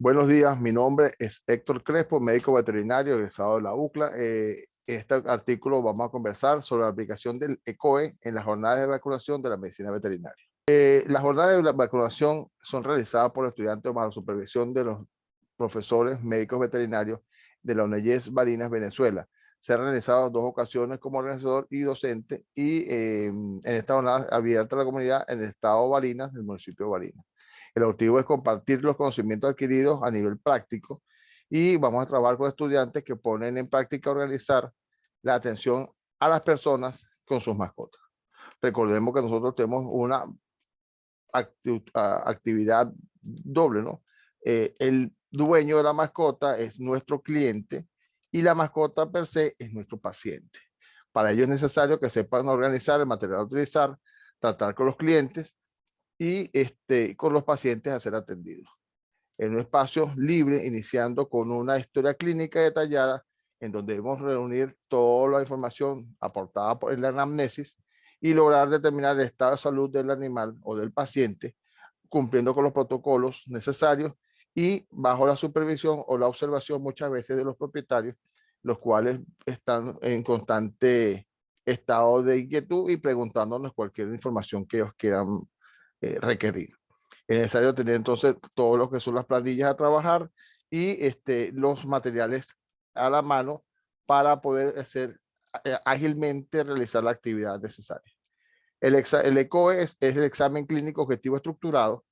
Buenos días, mi nombre es Héctor Crespo, médico veterinario egresado de la UCLA. Este artículo vamos a conversar sobre la aplicación del ECOE en las jornadas de vacunación de la medicina veterinaria. Las jornadas de vacunación son realizadas por estudiantes bajo la supervisión de los profesores médicos veterinarios de la UNEYES Barinas, Venezuela. Se han realizado en 2 ocasiones como organizador y docente y en esta jornada abierta a la comunidad en el estado de Barinas, del municipio de Barinas. El objetivo es compartir los conocimientos adquiridos a nivel práctico y vamos a trabajar con estudiantes que ponen en práctica organizar la atención a las personas con sus mascotas. Recordemos que nosotros tenemos una actividad doble, ¿no? El dueño de la mascota es nuestro cliente y la mascota per se es nuestro paciente. Para ello es necesario que sepan organizar el material a utilizar, tratar con los clientes y con los pacientes a ser atendidos. En un espacio libre, iniciando con una historia clínica detallada, en donde debemos reunir toda la información aportada por la anamnesis y lograr determinar el estado de salud del animal o del paciente, cumpliendo con los protocolos necesarios y bajo la supervisión o la observación muchas veces de los propietarios, los cuales están en constante estado de inquietud y preguntándonos cualquier información que ellos quieran requerir. Es necesario tener entonces todo lo que son las planillas a trabajar y los materiales a la mano para poder hacer ágilmente realizar la actividad necesaria. El ECOE es el examen clínico objetivo estructurado,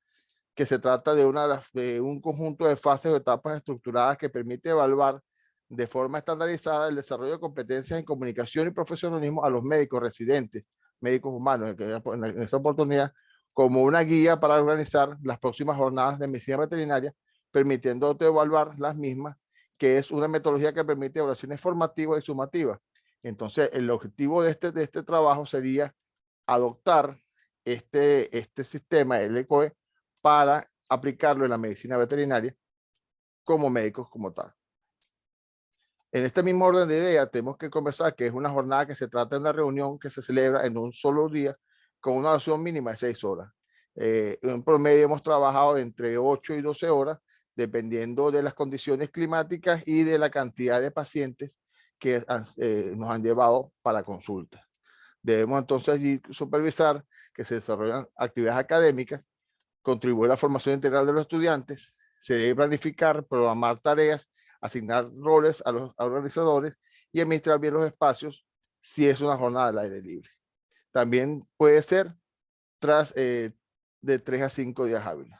que se trata de un conjunto de fases o etapas estructuradas que permite evaluar de forma estandarizada el desarrollo de competencias en comunicación y profesionalismo a los médicos residentes, médicos humanos, en esa oportunidad, como una guía para organizar las próximas jornadas de medicina veterinaria, permitiendo evaluar las mismas, que es una metodología que permite evaluaciones formativas y sumativas. Entonces, el objetivo de este trabajo sería adoptar este sistema, el ECOE, para aplicarlo en la medicina veterinaria como médicos como tal. En este mismo orden de ideas, tenemos que conversar que es una jornada que se trata de una reunión que se celebra en un solo día con una duración mínima de 6 horas. En promedio hemos trabajado entre 8 y 12 horas, dependiendo de las condiciones climáticas y de la cantidad de pacientes que nos han llevado para consulta. Debemos entonces allí supervisar que se desarrollan actividades académicas, contribuir a la formación integral de los estudiantes, se debe planificar, programar tareas, asignar roles a los organizadores y administrar bien los espacios si es una jornada al aire libre. También puede ser tras de 3 a 5 días hábiles.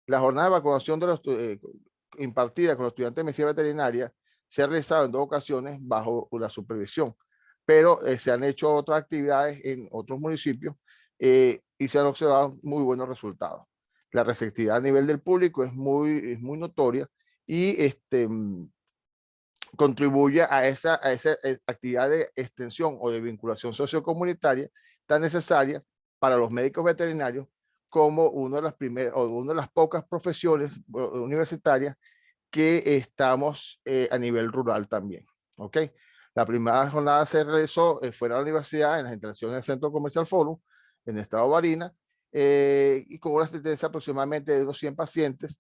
La jornada de vacunación impartida con los estudiantes de medicina veterinaria se ha realizado en 2 ocasiones bajo la supervisión, pero se han hecho otras actividades en otros municipios y se han observado muy buenos resultados. La receptividad a nivel del público es muy notoria y contribuye a esa actividad de extensión o de vinculación sociocomunitaria tan necesaria para los médicos veterinarios como una de las pocas profesiones universitarias que estamos a nivel rural también. ¿Ok? La primera jornada se realizó fuera de la universidad en las instalaciones del Centro Comercial Forum, en el estado de Barinas, y con una asistencia aproximadamente de unos 100 pacientes,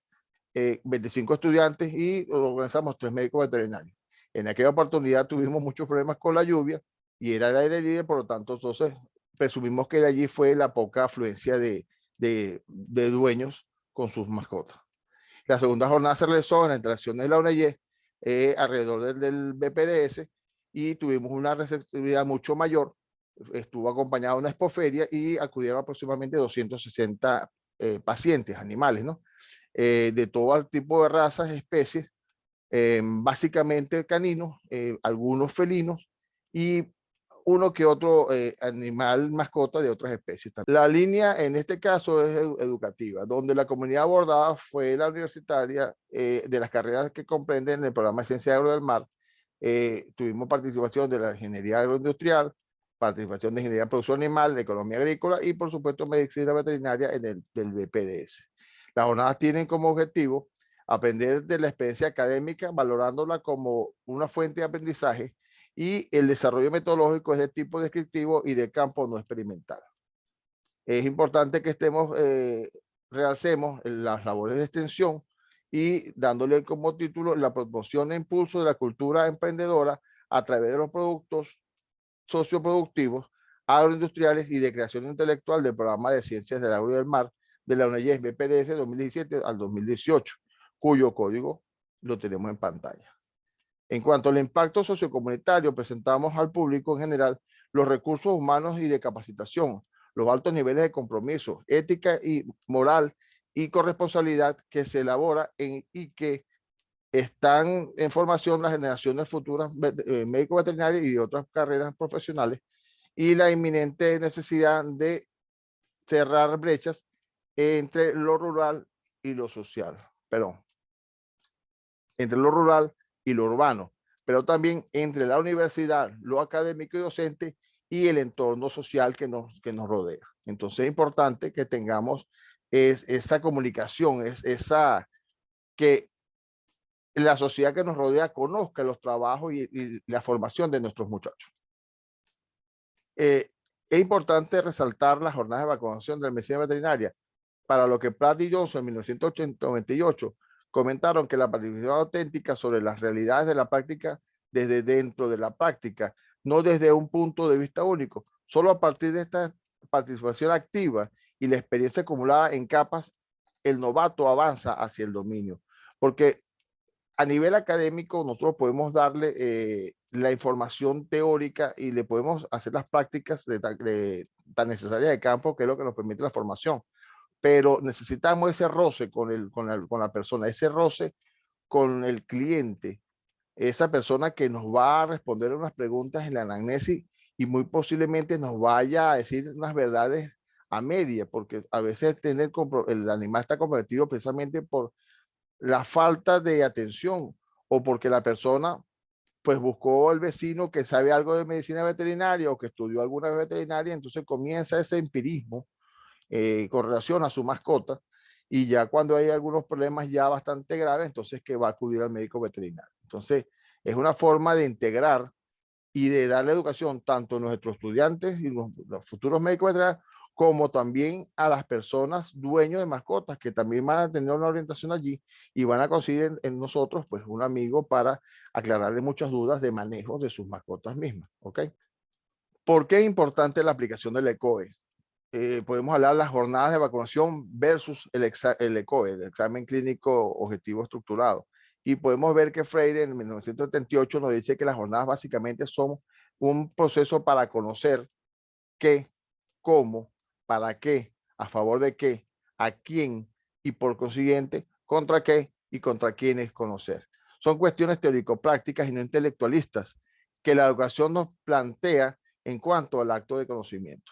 25 estudiantes y organizamos 3 médicos veterinarios. En aquella oportunidad tuvimos muchos problemas con la lluvia y era el aire libre, por lo tanto, entonces presumimos que de allí fue la poca afluencia de dueños con sus mascotas. La segunda jornada se realizó en las instalaciones de la UNEYE, alrededor del BPDS, y tuvimos una receptividad mucho mayor. Estuvo acompañada de una expoferia y acudieron aproximadamente 260 pacientes, animales, ¿no? De todo tipo de razas, especies, básicamente caninos, algunos felinos y uno que otro animal mascota de otras especies. La línea en este caso es educativa, donde la comunidad abordada fue la universitaria de las carreras que comprenden el programa de Ciencia Agro del Mar. Tuvimos participación de la ingeniería agroindustrial, participación de ingeniería en producción animal, de economía agrícola y por supuesto medicina veterinaria del BPDS. Las jornadas tienen como objetivo aprender de la experiencia académica, valorándola como una fuente de aprendizaje, y el desarrollo metodológico es de tipo descriptivo y de campo no experimental. Es importante que realcemos las labores de extensión y dándole como título la promoción e impulso de la cultura emprendedora a través de los productos socioproductivos, agroindustriales y de creación intelectual del programa de ciencias del agro y del mar de la UNEYES BPDS 2017 al 2018, cuyo código lo tenemos en pantalla. En cuanto al impacto sociocomunitario, presentamos al público en general los recursos humanos y de capacitación, los altos niveles de compromiso, ética y moral y corresponsabilidad que se elabora y que están en formación las generaciones futuras médicos veterinarios y otras carreras profesionales, y la inminente necesidad de cerrar brechas entre lo rural y lo social, perdón, entre lo rural y lo urbano, pero también entre la universidad, lo académico y docente y el entorno social que nos rodea. Entonces es importante que tengamos esa comunicación, esa que la sociedad que nos rodea conozca los trabajos y la formación de nuestros muchachos. Es importante resaltar las jornadas de vacunación de la medicina veterinaria, para lo que Pratt y Johnson en 1998 comentaron que la participación auténtica sobre las realidades de la práctica desde dentro de la práctica, no desde un punto de vista único. Solo a partir de esta participación activa y la experiencia acumulada en capas, el novato avanza hacia el dominio. Porque a nivel académico nosotros podemos darle la información teórica y le podemos hacer las prácticas tan necesarias de campo, que es lo que nos permite la formación. Pero necesitamos ese roce con la persona, ese roce con el cliente, esa persona que nos va a responder unas preguntas en la anamnesis y muy posiblemente nos vaya a decir unas verdades a media, porque a veces el animal está comprometido precisamente por la falta de atención o porque la persona pues buscó al vecino que sabe algo de medicina veterinaria o que estudió alguna veterinaria, entonces comienza ese empirismo con relación a su mascota, y ya cuando hay algunos problemas ya bastante graves, entonces que va a acudir al médico veterinario. Entonces es una forma de integrar y de darle educación tanto a nuestros estudiantes y los futuros médicos veterinarios, como también a las personas dueños de mascotas que también van a tener una orientación allí y van a conseguir en nosotros pues un amigo para aclararle muchas dudas de manejo de sus mascotas mismas, ¿ok? ¿Por qué es importante la aplicación del ECOE? Podemos hablar de las jornadas de vacunación versus el ECOE, el examen clínico objetivo estructurado. Y podemos ver que Freire en 1978 nos dice que las jornadas básicamente son un proceso para conocer qué, cómo, para qué, a favor de qué, a quién y por consiguiente contra qué y contra quiénes conocer. Son cuestiones teórico-prácticas y no intelectualistas que la educación nos plantea en cuanto al acto de conocimiento.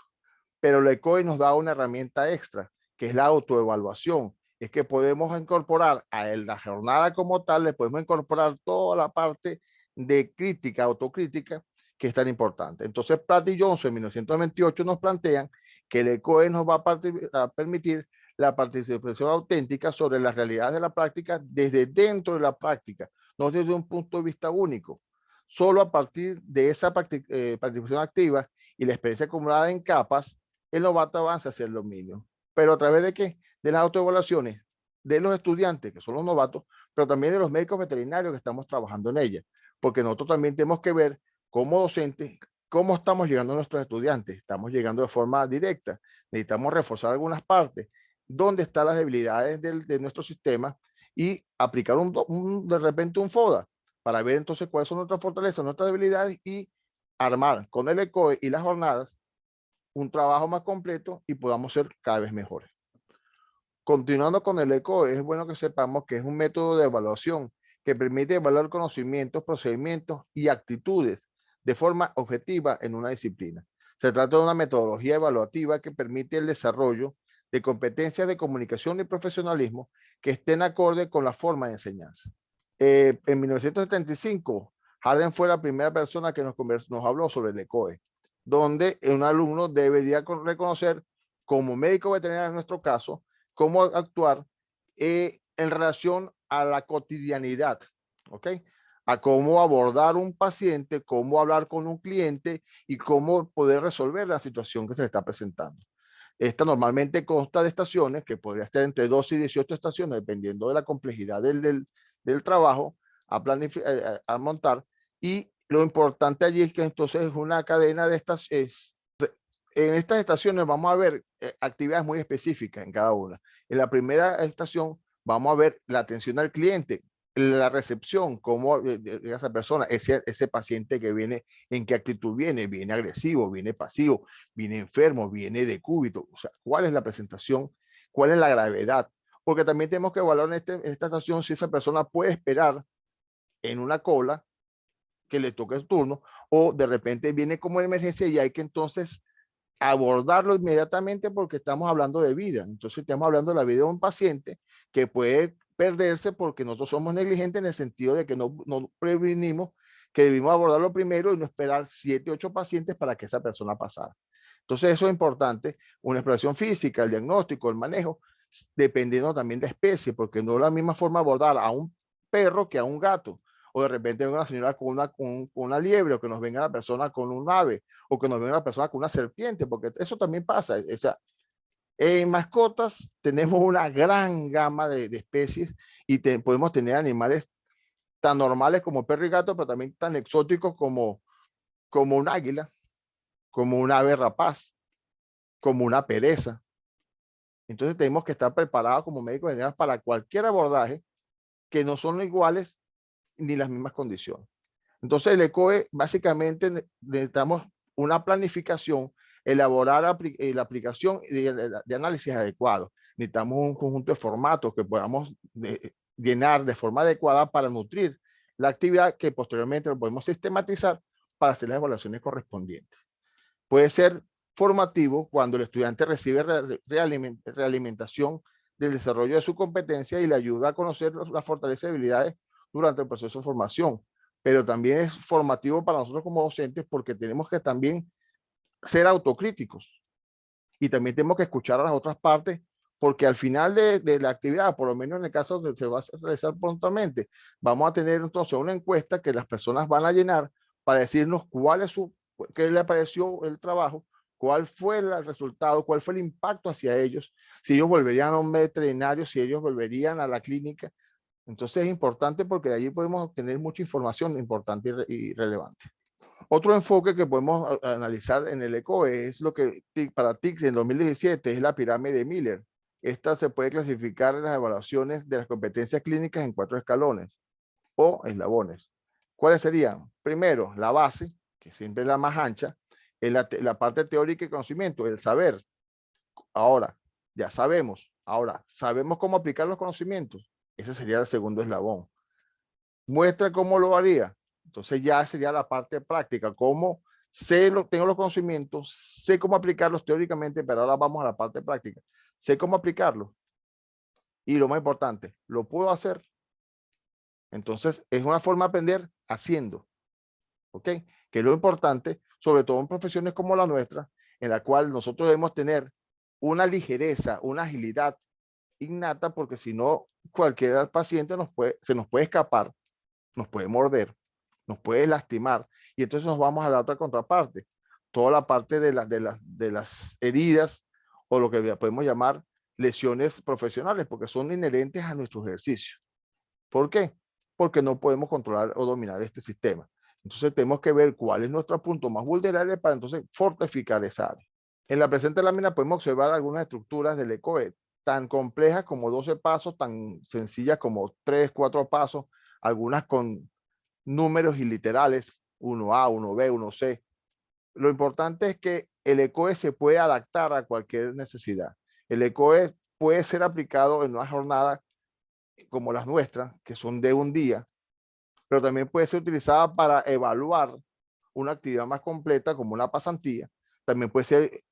Pero el ECOE nos da una herramienta extra, que es la autoevaluación. Es que podemos incorporar a la jornada como tal, le podemos incorporar toda la parte de crítica, autocrítica, que es tan importante. Entonces, Pratt y Johnson en 1928 nos plantean que el ECOE nos va a permitir la participación auténtica sobre las realidades de la práctica desde dentro de la práctica, no desde un punto de vista único. Solo a partir de esa participación activa y la experiencia acumulada en capas, el novato avanza hacia el dominio. ¿Pero a través de qué? De las autoevaluaciones de los estudiantes, que son los novatos, pero también de los médicos veterinarios que estamos trabajando en ella. Porque nosotros también tenemos que ver como docentes cómo estamos llegando a nuestros estudiantes. Estamos llegando de forma directa. Necesitamos reforzar algunas partes. ¿Dónde están las debilidades de nuestro sistema? Y aplicar de repente un FODA para ver entonces cuáles son nuestras fortalezas, nuestras debilidades, y armar con el ECOE y las jornadas un trabajo más completo y podamos ser cada vez mejores. Continuando con el ECOE, es bueno que sepamos que es un método de evaluación que permite evaluar conocimientos, procedimientos y actitudes de forma objetiva en una disciplina. Se trata de una metodología evaluativa que permite el desarrollo de competencias de comunicación y profesionalismo que estén acorde con la forma de enseñanza. En 1975, Harden fue la primera persona que nos habló sobre el ECOE, donde un alumno debería reconocer como médico veterinario en nuestro caso, cómo actuar en relación a la cotidianidad, ¿ok? A cómo abordar un paciente, cómo hablar con un cliente y cómo poder resolver la situación que se le está presentando. Esta normalmente consta de estaciones, que podría estar entre 12 y 18 estaciones, dependiendo de la complejidad del trabajo a montar. Y lo importante allí es que entonces es una cadena de estaciones. En estas estaciones vamos a ver actividades muy específicas en cada una. En la primera estación vamos a ver la atención al cliente, la recepción, cómo esa persona, ese paciente que viene, en qué actitud viene agresivo, viene pasivo, viene enfermo, viene de cúbito, o sea, cuál es la presentación, cuál es la gravedad, porque también tenemos que evaluar en esta estación si esa persona puede esperar en una cola que le toque el turno, o de repente viene como emergencia y hay que entonces abordarlo inmediatamente porque estamos hablando de vida. Entonces estamos hablando de la vida de un paciente que puede perderse porque nosotros somos negligentes en el sentido de que no prevenimos que debimos abordarlo primero y no esperar 7, 8 pacientes para que esa persona pasara. Entonces eso es importante, una exploración física, el diagnóstico, el manejo, dependiendo también de especie, porque no es la misma forma abordar a un perro que a un gato, o de repente venga una señora con una liebre, o que nos venga la persona con un ave, o que nos venga una persona con una serpiente, porque eso también pasa. O sea, en mascotas tenemos una gran gama de especies y podemos tener animales tan normales como perro y gato, pero también tan exóticos como un águila, como un ave rapaz, como una pereza. Entonces tenemos que estar preparados como médicos generales para cualquier abordaje que no son iguales ni las mismas condiciones. Entonces el ECOE básicamente necesitamos una planificación, elaborar la aplicación de análisis adecuado. Necesitamos un conjunto de formatos que podamos llenar de forma adecuada para nutrir la actividad que posteriormente lo podemos sistematizar para hacer las evaluaciones correspondientes. Puede ser formativo cuando el estudiante recibe realimentación del desarrollo de su competencia y le ayuda a conocer las fortalezas y habilidades durante el proceso de formación. Pero también es formativo para nosotros como docentes porque tenemos que también ser autocríticos y también tenemos que escuchar a las otras partes porque al final de la actividad, por lo menos en el caso que se va a realizar prontamente, vamos a tener entonces una encuesta que las personas van a llenar para decirnos qué le pareció el trabajo, cuál fue el resultado, cuál fue el impacto hacia ellos, si ellos volverían a un veterinario, si ellos volverían a la clínica. Entonces es importante porque de allí podemos obtener mucha información importante y relevante. Otro enfoque que podemos analizar en el ECOE es lo que para TICS en 2017 es la pirámide de Miller. Esta se puede clasificar en las evaluaciones de las competencias clínicas en 4 escalones o eslabones. ¿Cuáles serían? Primero, la base, que siempre es la más ancha, es la parte teórica y conocimiento, el saber. Ahora, ya sabemos. Ahora, ¿sabemos cómo aplicar los conocimientos? Ese sería el segundo eslabón. Muestra cómo lo haría. Entonces ya sería la parte práctica, cómo tengo los conocimientos, sé cómo aplicarlos teóricamente, pero ahora vamos a la parte práctica. Sé cómo aplicarlos. Y lo más importante, ¿lo puedo hacer? Entonces es una forma de aprender haciendo. ¿Ok? Que es lo importante, sobre todo en profesiones como la nuestra, en la cual nosotros debemos tener una ligereza, una agilidad innata, porque si no, cualquier paciente se nos puede escapar, nos puede morder, nos puede lastimar, y entonces nos vamos a la otra contraparte, toda la parte de las heridas, o lo que podemos llamar lesiones profesionales, porque son inherentes a nuestro ejercicio. ¿Por qué? Porque no podemos controlar o dominar este sistema. Entonces tenemos que ver cuál es nuestro punto más vulnerable para entonces fortificar esa área. En la presente lámina podemos observar algunas estructuras del ECOE, tan complejas como 12 pasos, tan sencillas como 3, 4 pasos, algunas con números iliterales, 1A, 1B, 1C. Lo importante es que el ECOE se puede adaptar a cualquier necesidad. El ECOE puede ser aplicado en una jornada como las nuestras, que son de un día, pero también puede ser utilizada para evaluar una actividad más completa como una pasantía. También puede ser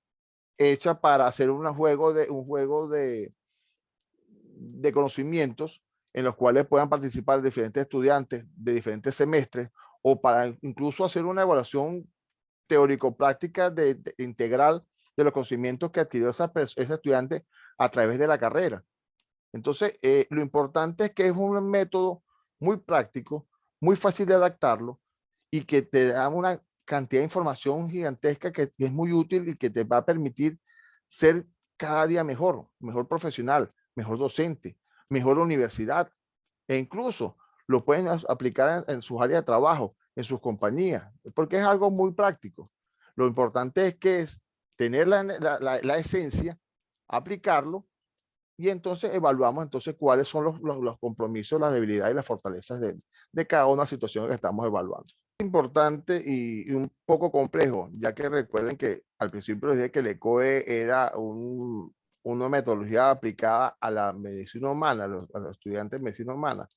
hecha para hacer un juego de conocimientos en los cuales puedan participar diferentes estudiantes de diferentes semestres o para incluso hacer una evaluación teórico-práctica integral de los conocimientos que adquirió ese estudiante a través de la carrera. Entonces, lo importante es que es un método muy práctico, muy fácil de adaptarlo y que te da una cantidad de información gigantesca que es muy útil y que te va a permitir ser cada día mejor, mejor profesional, mejor docente, mejor universidad, e incluso lo pueden aplicar en sus áreas de trabajo, en sus compañías, porque es algo muy práctico. Lo importante es que es tener la esencia, aplicarlo, y entonces evaluamos entonces cuáles son los compromisos, las debilidades y las fortalezas de cada una de las situaciones que estamos evaluando. Es importante y un poco complejo, ya que recuerden que al principio les dije que el ECOE era una metodología aplicada a la medicina humana, a los estudiantes de medicina humana,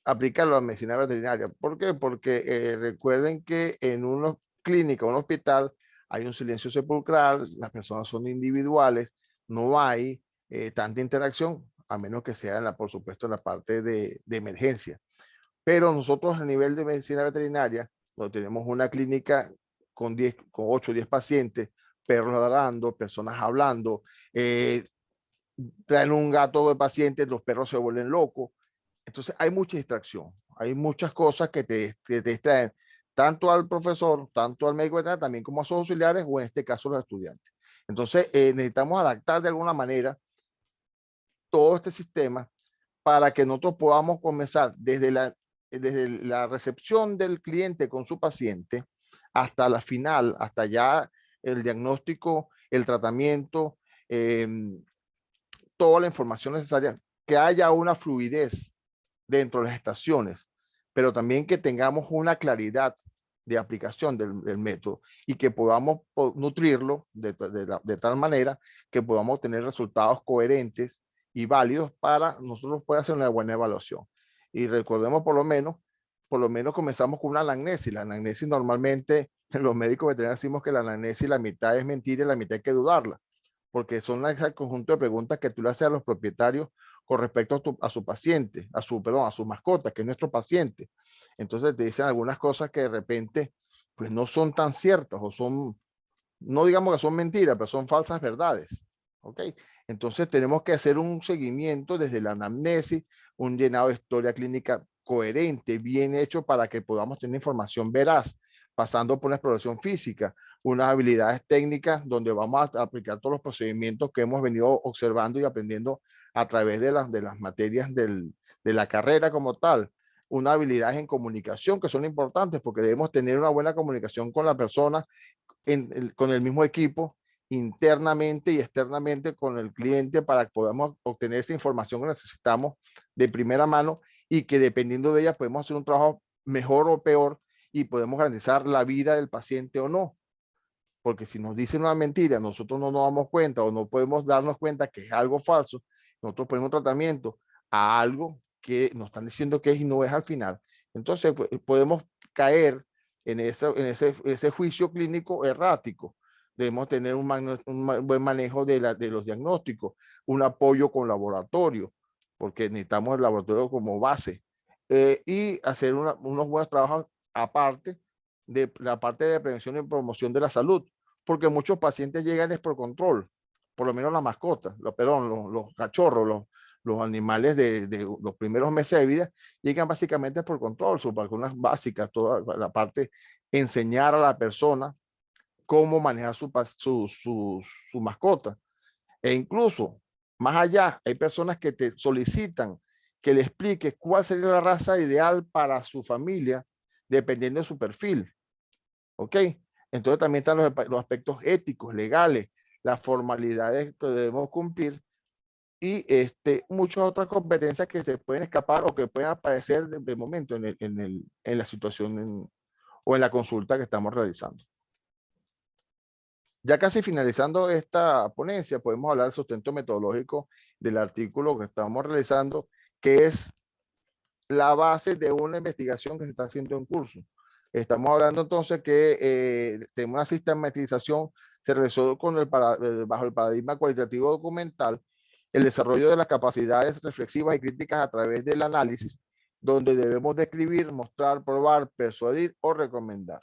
aplicarlo a la medicina veterinaria. ¿Por qué? Porque recuerden que en una clínica, un hospital, hay un silencio sepulcral, las personas son individuales, no hay tanta interacción, a menos que sea, por supuesto, en la parte de emergencia. Pero nosotros a nivel de medicina veterinaria, donde tenemos una clínica con 8 o 10 pacientes, perros ladrando, personas hablando, traen un gato de pacientes, los perros se vuelven locos. Entonces hay mucha distracción, hay muchas cosas que te distraen, tanto al profesor, tanto al médico veterinario, también como a sus auxiliares, o en este caso los estudiantes. Entonces necesitamos adaptar de alguna manera todo este sistema para que nosotros podamos comenzar desde la recepción del cliente con su paciente hasta la final, hasta ya el diagnóstico, el tratamiento, eh, toda la información necesaria, que haya una fluidez dentro de las estaciones, pero también que tengamos una claridad de aplicación del método y que podamos nutrirlo de tal manera que podamos tener resultados coherentes y válidos para nosotros poder hacer una buena evaluación. Y recordemos por lo menos comenzamos con una anamnesis. La anamnesis normalmente, los médicos veterinarios decimos que la anamnesis la mitad es mentira y la mitad hay que dudarla, porque son ese conjunto de preguntas que tú le haces a los propietarios con respecto a su paciente, a su mascota, que es nuestro paciente. Entonces te dicen algunas cosas que de repente pues no son tan ciertas o son, no digamos que son mentiras, pero son falsas verdades. ¿Ok? Entonces tenemos que hacer un seguimiento desde la anamnesis, un llenado de historia clínica coherente, bien hecho para que podamos tener información veraz, pasando por una exploración física, unas habilidades técnicas donde vamos a aplicar todos los procedimientos que hemos venido observando y aprendiendo a través de las materias de la carrera como tal, unas habilidades en comunicación que son importantes porque debemos tener una buena comunicación con la persona, con el mismo equipo, internamente y externamente con el cliente para que podamos obtener esa información que necesitamos de primera mano y que dependiendo de ella podemos hacer un trabajo mejor o peor y podemos garantizar la vida del paciente o no. Porque si nos dicen una mentira, nosotros no nos damos cuenta o no podemos darnos cuenta que es algo falso, nosotros ponemos tratamiento a algo que nos están diciendo que es y no es al final. Entonces podemos caer en ese juicio clínico errático. Debemos tener un buen manejo de los diagnósticos, un apoyo con laboratorio, porque necesitamos el laboratorio como base, y hacer unos buenos trabajos aparte de la parte de prevención y promoción de la salud, porque muchos pacientes llegan es por control, por lo menos las mascotas, los cachorros, los animales de los primeros meses de vida, llegan básicamente por control, sus vacunas básicas, toda la parte, enseñar a la persona cómo manejar su mascota. E incluso, más allá, hay personas que te solicitan que le expliques cuál sería la raza ideal para su familia, dependiendo de su perfil. ¿Ok? Entonces también están los aspectos éticos, legales, las formalidades que debemos cumplir y muchas otras competencias que se pueden escapar o que pueden aparecer de momento en la situación o en la consulta que estamos realizando. Ya casi finalizando esta ponencia, podemos hablar del sustento metodológico del artículo que estamos realizando, que es la base de una investigación que se está haciendo en curso. Estamos hablando entonces que tenemos una sistematización, se realizó bajo el paradigma cualitativo documental, el desarrollo de las capacidades reflexivas y críticas a través del análisis, donde debemos describir, mostrar, probar, persuadir o recomendar.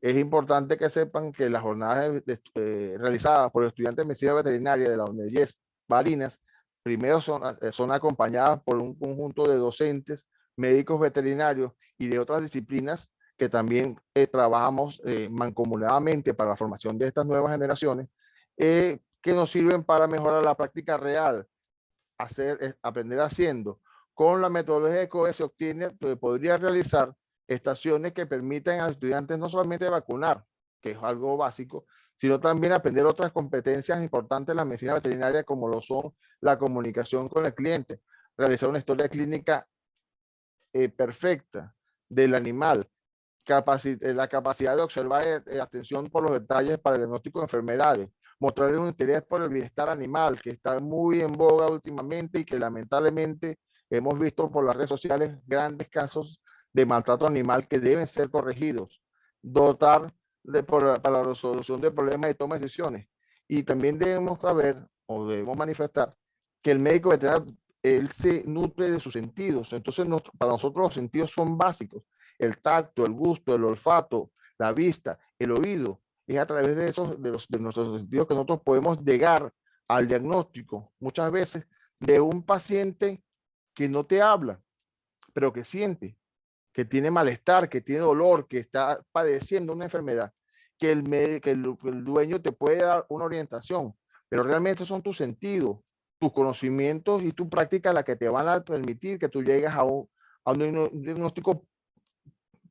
Es importante que sepan que las jornadas realizadas por estudiantes de medicina veterinaria de la UNED Barinas, primero son acompañadas por un conjunto de docentes, médicos veterinarios y de otras disciplinas que también trabajamos mancomunadamente para la formación de estas nuevas generaciones, que nos sirven para mejorar la práctica real, aprender haciendo. Con la metodología de COE se obtiene, podría realizar estaciones que permitan a los estudiantes no solamente vacunar, que es algo básico, sino también aprender otras competencias importantes en la medicina veterinaria, como lo son la comunicación con el cliente, realizar una historia clínica perfecta del animal, la capacidad de observar atención por los detalles para el diagnóstico de enfermedades, mostrarle un interés por el bienestar animal, que está muy en boga últimamente y que lamentablemente hemos visto por las redes sociales grandes casos de maltrato animal que deben ser corregidos, dotar para la resolución de problemas y toma de decisiones. Y también debemos saber o debemos manifestar que el médico veterinario, él se nutre de sus sentidos. Entonces, para nosotros los sentidos son básicos. El tacto, el gusto, el olfato, la vista, el oído. Es a través de esos, de nuestros sentidos que nosotros podemos llegar al diagnóstico, muchas veces, de un paciente que no te habla, pero que siente, que tiene malestar, que tiene dolor, que está padeciendo una enfermedad, que el dueño te puede dar una orientación, pero realmente son tus sentidos, tus conocimientos y tu práctica la que te van a permitir que tú llegues a un diagnóstico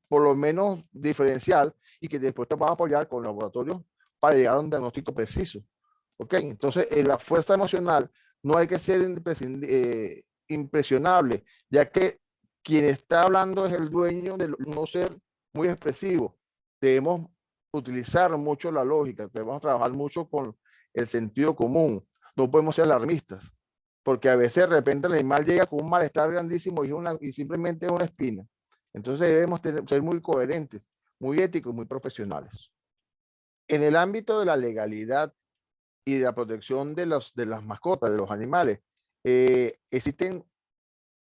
por lo menos diferencial y que después te vas a apoyar con laboratorios para llegar a un diagnóstico preciso. ¿Ok? Entonces, en la fuerza emocional no hay que ser impresionable, ya que quien está hablando es el dueño de no ser muy expresivo. Debemos utilizar mucho la lógica, debemos trabajar mucho con el sentido común. No podemos ser alarmistas, porque a veces de repente el animal llega con un malestar grandísimo y simplemente es una espina. Entonces debemos ser muy coherentes, muy éticos, muy profesionales. En el ámbito de la legalidad y de la protección de las mascotas, de los animales, existen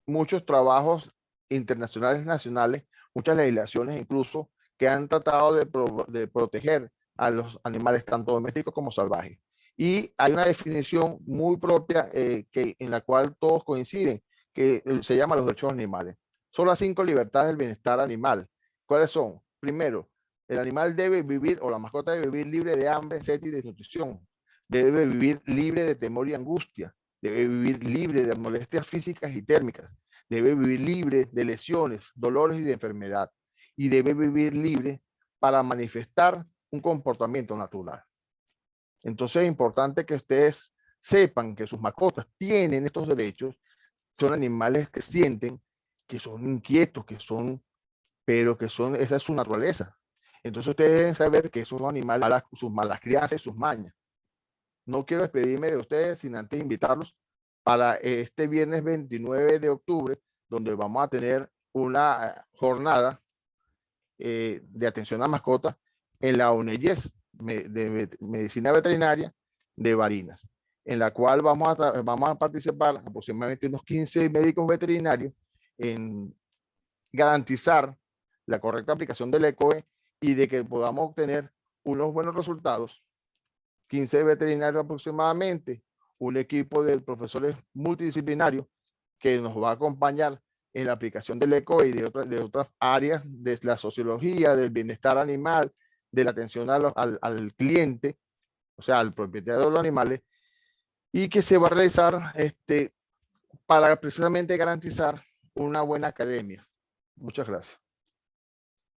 muchos trabajos internacionales, nacionales, muchas legislaciones incluso, que han tratado de proteger a los animales tanto domésticos como salvajes. Y hay una definición muy propia en la cual todos coinciden, que se llama los derechos animales. Son las 5 libertades del bienestar animal. ¿Cuáles son? Primero, el animal debe vivir, o la mascota debe vivir libre de hambre, sed y desnutrición. Debe vivir libre de temor y angustia. Debe vivir libre de molestias físicas y térmicas. Debe vivir libre de lesiones, dolores y de enfermedad. Y debe vivir libre para manifestar un comportamiento natural. Entonces es importante que ustedes sepan que sus mascotas tienen estos derechos. Son animales que sienten, que son inquietos, pero esa es su naturaleza. Entonces ustedes deben saber que esos animales, sus malas crianzas, sus mañas. No quiero despedirme de ustedes sin antes invitarlos para este viernes 29 de octubre, donde vamos a tener una jornada de atención a mascotas en la UNEYES de Medicina Veterinaria de Barinas, en la cual vamos a participar aproximadamente unos 15 médicos veterinarios en garantizar la correcta aplicación del ECOE y de que podamos obtener unos buenos resultados. 15 veterinarios aproximadamente, un equipo de profesores multidisciplinarios que nos va a acompañar en la aplicación del ECOE y de otras áreas de la sociología, del bienestar animal, de la atención al cliente, o sea, al propietario de los animales, y que se va a realizar para precisamente garantizar una buena academia. Muchas gracias.